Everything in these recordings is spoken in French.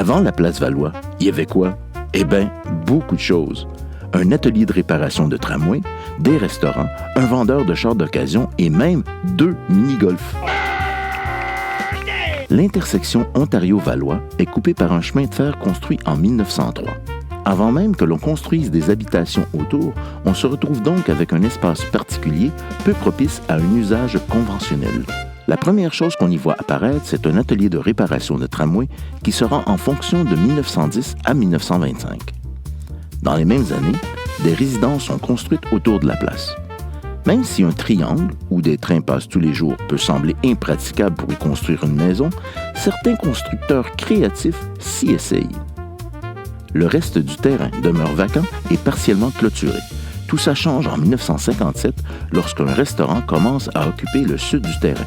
Avant la place Valois, il y avait quoi? Eh bien, beaucoup de choses. Un atelier de réparation de tramway, des restaurants, un vendeur de chars d'occasion et même 2 mini-golfs. L'intersection Ontario-Valois est coupée par un chemin de fer construit en 1903. Avant même que l'on construise des habitations autour, on se retrouve donc avec un espace particulier peu propice à un usage conventionnel. La première chose qu'on y voit apparaître, c'est un atelier de réparation de tramway qui sera en fonction de 1910 à 1925. Dans les mêmes années, des résidences sont construites autour de la place. Même si un triangle, où des trains passent tous les jours, peut sembler impraticable pour y construire une maison, certains constructeurs créatifs s'y essayent. Le reste du terrain demeure vacant et partiellement clôturé. Tout ça change en 1957 lorsqu'un restaurant commence à occuper le sud du terrain.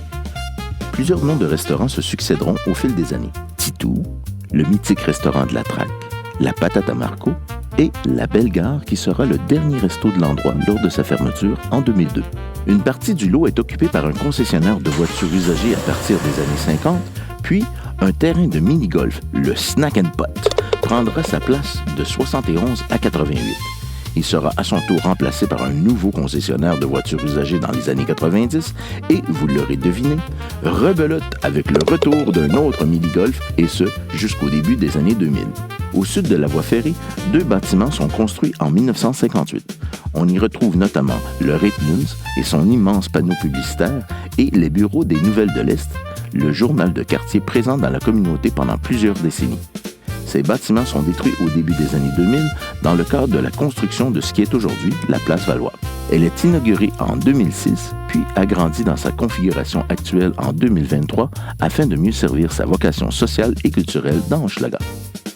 Plusieurs noms de restaurants se succéderont au fil des années. Titou, le mythique restaurant de la Traque, la Patate à Marco et la Belle Gare qui sera le dernier resto de l'endroit lors de sa fermeture en 2002. Une partie du lot est occupée par un concessionnaire de voitures usagées à partir des années 50, puis un terrain de mini-golf, le Snack and Pot, prendra sa place de 71 à 88. Il sera à son tour remplacé par un nouveau concessionnaire de voitures usagées dans les années 90 et, vous l'aurez deviné, rebelote avec le retour d'un autre mini-golf et ce, jusqu'au début des années 2000. Au sud de la voie ferrée, 2 bâtiments sont construits en 1958. On y retrouve notamment le Ritmans et son immense panneau publicitaire et les bureaux des Nouvelles de l'Est, le journal de quartier présent dans la communauté pendant plusieurs décennies. Ces bâtiments sont détruits au début des années 2000 dans le cadre de la construction de ce qui est aujourd'hui la place Valois. Elle est inaugurée en 2006, puis agrandie dans sa configuration actuelle en 2023 afin de mieux servir sa vocation sociale et culturelle dans Hochelaga.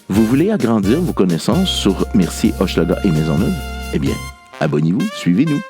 Vous voulez agrandir vos connaissances sur Mercier, Hochelaga et Maisonneuve? Eh bien, abonnez-vous, suivez-nous.